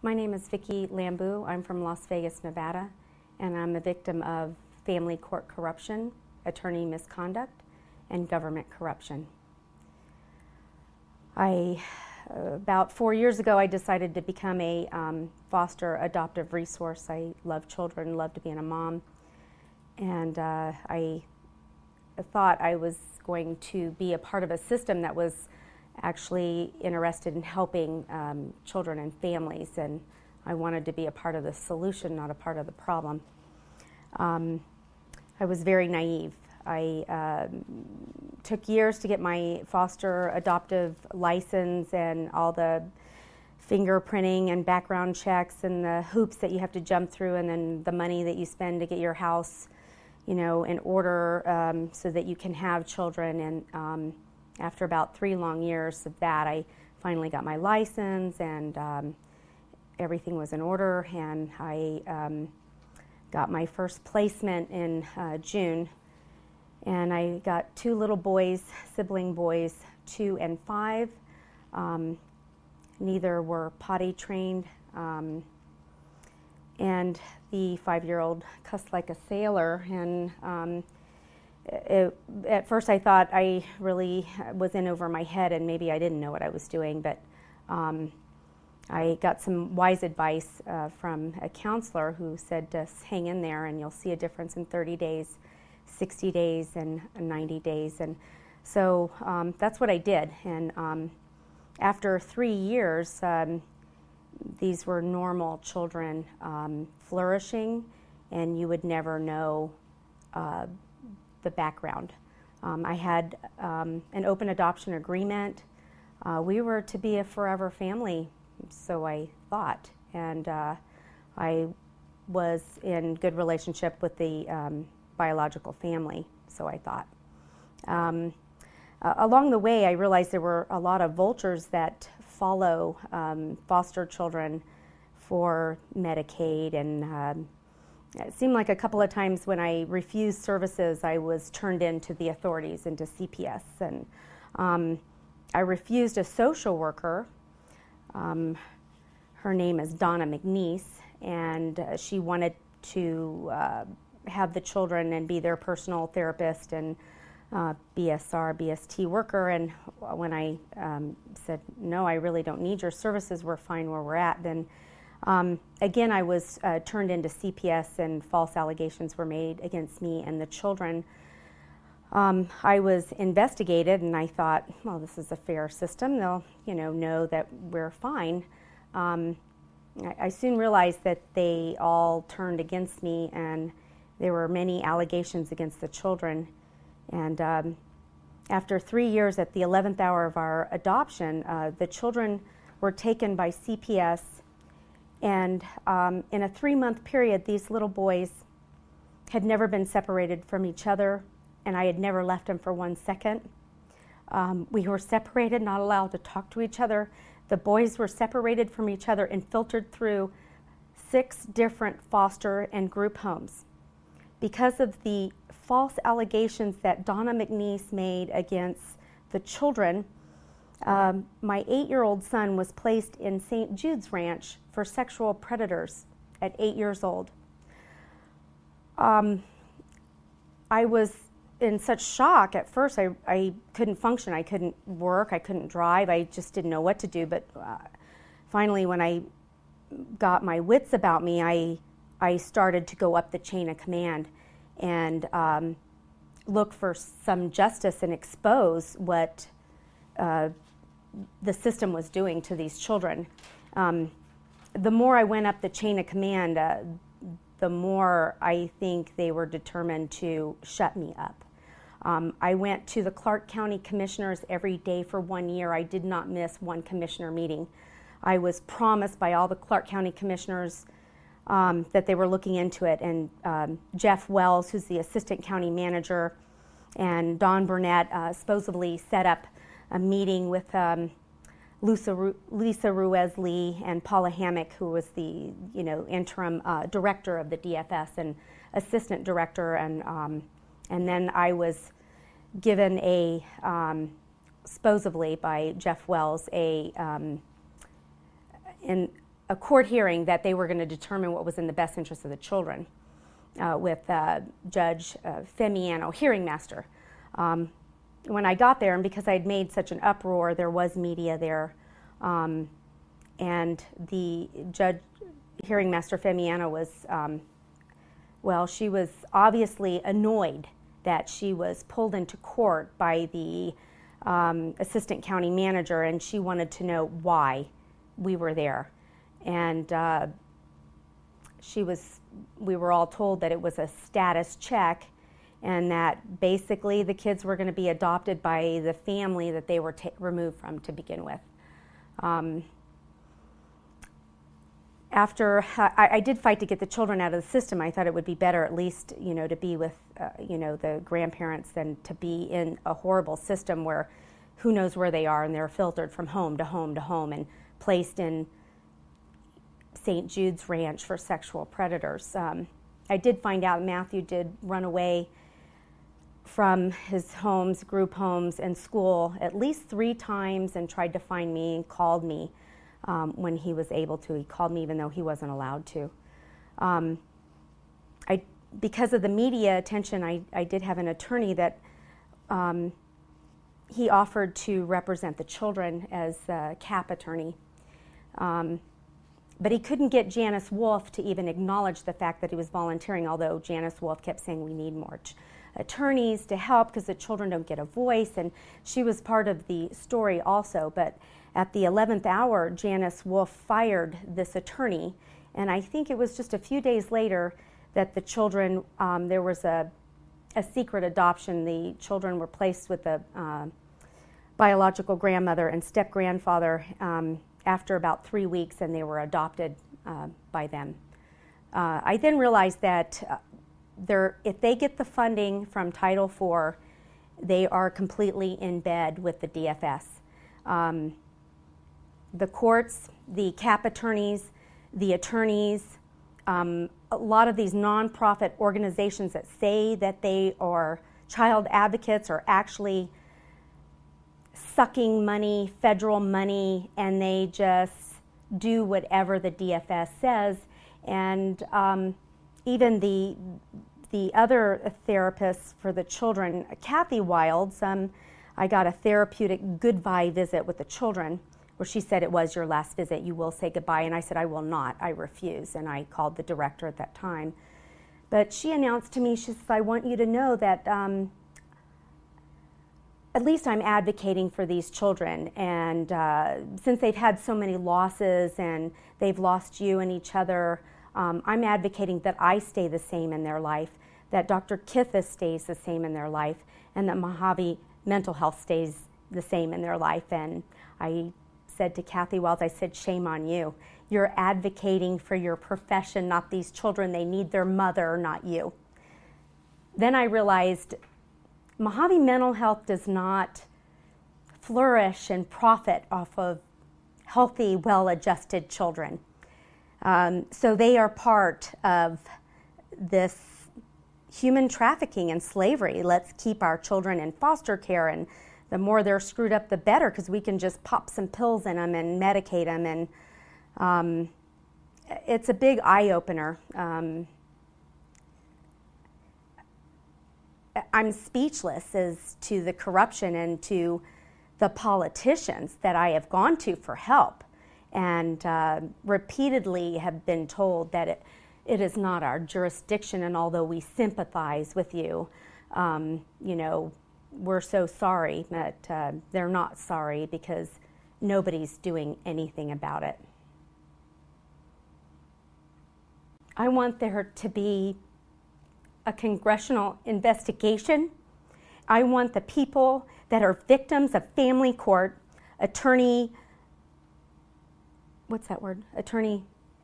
My name is Vicki Lambou. I'm from Las Vegas, Nevada, and I'm a victim of family court corruption, attorney misconduct, and government corruption. About 4 years ago, I decided to become a foster adoptive resource. I love children, loved being a mom, and I thought I was going to be a part of a system that was actually interested in helping children and families, and I wanted to be a part of the solution, not a part of the problem. I was very naive. I took years to get my foster adoptive license and all the fingerprinting and background checks and the hoops that you have to jump through, and then the money that you spend to get your house, in order so that you can have children. And after about 3 long years of that, I finally got my license, and everything was in order, and I got my first placement in June, and I got 2 little boys, sibling boys, 2 and 5. Neither were potty trained, and the 5-year-old cussed like a sailor, and at first I thought I really was in over my head and maybe I didn't know what I was doing, but I got some wise advice from a counselor who said, just hang in there and you'll see a difference in 30 days, 60 days, and 90 days. And so that's what I did. And after 3 years, these were normal children, flourishing, and you would never know the background. I had an open adoption agreement. We were to be a forever family, so I thought, and I was in good relationship with the biological family, so I thought. Along the way, I realized there were a lot of vultures that follow foster children for Medicaid, and it seemed like a couple of times when I refused services, I was turned into the authorities, into CPS. And I refused a social worker. Her name is Donna McNeese, and she wanted to have the children and be their personal therapist and BSR, BST worker. And when I said, no, I really don't need your services, we're fine where we're at, then again, I was turned into CPS, and false allegations were made against me and the children. I was investigated, and I thought, well, this is a fair system. They'll, know that we're fine. I soon realized that they all turned against me, and there were many allegations against the children. And after 3 years, at the 11th hour of our adoption, the children were taken by CPS. And in a 3-month period, these little boys had never been separated from each other, and I had never left them for 1 second. We were separated, not allowed to talk to each other. The boys were separated from each other and filtered through 6 different foster and group homes. Because of the false allegations that Donna McNeese made against the children, my 8-year-old son was placed in St. Jude's Ranch for sexual predators at 8 years old. I was in such shock at first. I couldn't function. I couldn't work. I couldn't drive. I just didn't know what to do. But finally, when I got my wits about me, I started to go up the chain of command and look for some justice and expose what the system was doing to these children. The more I went up the chain of command, the more I think they were determined to shut me up. I went to the Clark County commissioners every day for 1 year. I did not miss one commissioner meeting. I was promised by all the Clark County commissioners that they were looking into it, and Jeff Wells, who's the assistant county manager, and Don Burnett supposedly set up a meeting with Lisa Ruiz-Lee and Paula Hammock, who was the interim director of the DFS and assistant director, and then I was given a supposedly by Jeff Wells a court hearing that they were going to determine what was in the best interest of the children with Judge Femiano, hearing master. When I got there, and because I had made such an uproar, there was media there, and the judge, hearing master Femiano, was, well, she was obviously annoyed that she was pulled into court by the assistant county manager, and she wanted to know why we were there. And we were all told that it was a status check, and that basically the kids were going to be adopted by the family that they were removed from to begin with. After I did fight to get the children out of the system, I thought it would be better at least, to be with, the grandparents than to be in a horrible system where who knows where they are, and they're filtered from home to home to home and placed in St. Jude's Ranch for sexual predators. I did find out Matthew did run away from his homes, group homes, and school at least 3 times and tried to find me and called me when he was able to. He called me even though he wasn't allowed to. Because of the media attention, I did have an attorney that he offered to represent the children as a CAP attorney. But he couldn't get Janice Wolfe to even acknowledge the fact that he was volunteering, although Janice Wolfe kept saying we need more attorneys to help because the children don't get a voice, and she was part of the story also. But at the 11th hour, Janice Wolfe fired this attorney, and I think it was just a few days later that the children, there was a secret adoption. The children were placed with a biological grandmother and step-grandfather after about 3 weeks, and they were adopted by them. I then realized that if they get the funding from Title IV, they are completely in bed with the DFS. The courts, the CAP attorneys, the attorneys, a lot of these nonprofit organizations that say that they are child advocates are actually sucking money, federal money, and they just do whatever the DFS says. And even the other therapists for the children, Kathy Wilds, I got a therapeutic goodbye visit with the children where she said, it was your last visit, you will say goodbye. And I said, I will not, I refuse. And I called the director at that time. But she announced to me, she says, I want you to know that at least I'm advocating for these children. And since they've had so many losses and they've lost you and each other, I'm advocating that I stay the same in their life, that Dr. Kithis stays the same in their life, and that Mojave Mental Health stays the same in their life. And I said to Kathy Wells, I said, shame on you. You're advocating for your profession, not these children. They need their mother, not you. Then I realized Mojave Mental Health does not flourish and profit off of healthy, well-adjusted children. So they are part of this human trafficking and slavery. Let's keep our children in foster care, and the more they're screwed up, the better, because we can just pop some pills in them and medicate them. And it's a big eye-opener. I'm speechless as to the corruption and to the politicians that I have gone to for help, and repeatedly have been told that it is not our jurisdiction, and although we sympathize with you, we're so sorry. But they're not sorry, because nobody's doing anything about it. I want there to be a congressional investigation. I want the people that are victims of family court, attorney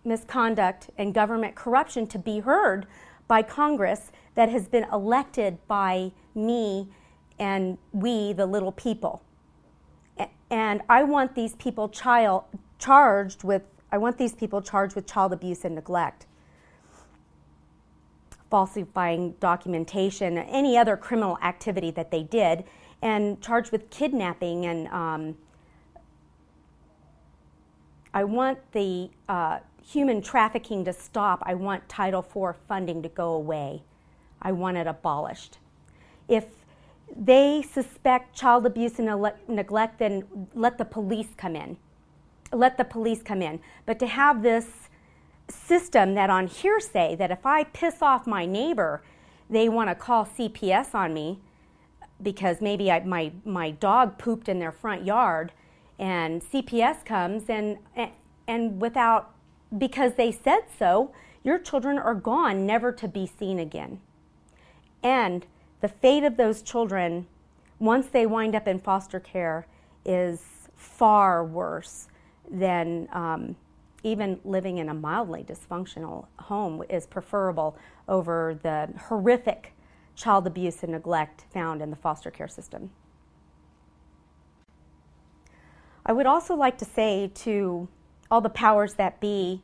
misconduct and government corruption to be heard by Congress that has been elected by me and we, the little people. And I want these people charged with child abuse and neglect, falsifying documentation, any other criminal activity that they did, and charged with kidnapping and I want the human trafficking to stop. I want Title IV funding to go away. I want it abolished. If they suspect child abuse and neglect, then let the police come in. Let the police come in. But to have this system that on hearsay, that if I piss off my neighbor, they want to call CPS on me because maybe my dog pooped in their front yard, and CPS comes and without, because they said so, your children are gone, never to be seen again. And the fate of those children, once they wind up in foster care, is far worse than even living in a mildly dysfunctional home is preferable over the horrific child abuse and neglect found in the foster care system. I would also like to say to all the powers that be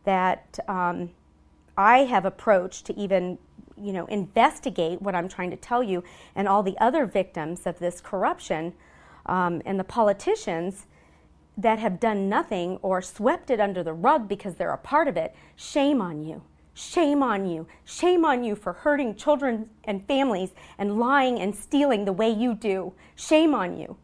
that I have approached to even investigate what I'm trying to tell you, and all the other victims of this corruption, and the politicians that have done nothing or swept it under the rug because they're a part of it. Shame on you. Shame on you. Shame on you for hurting children and families and lying and stealing the way you do. Shame on you.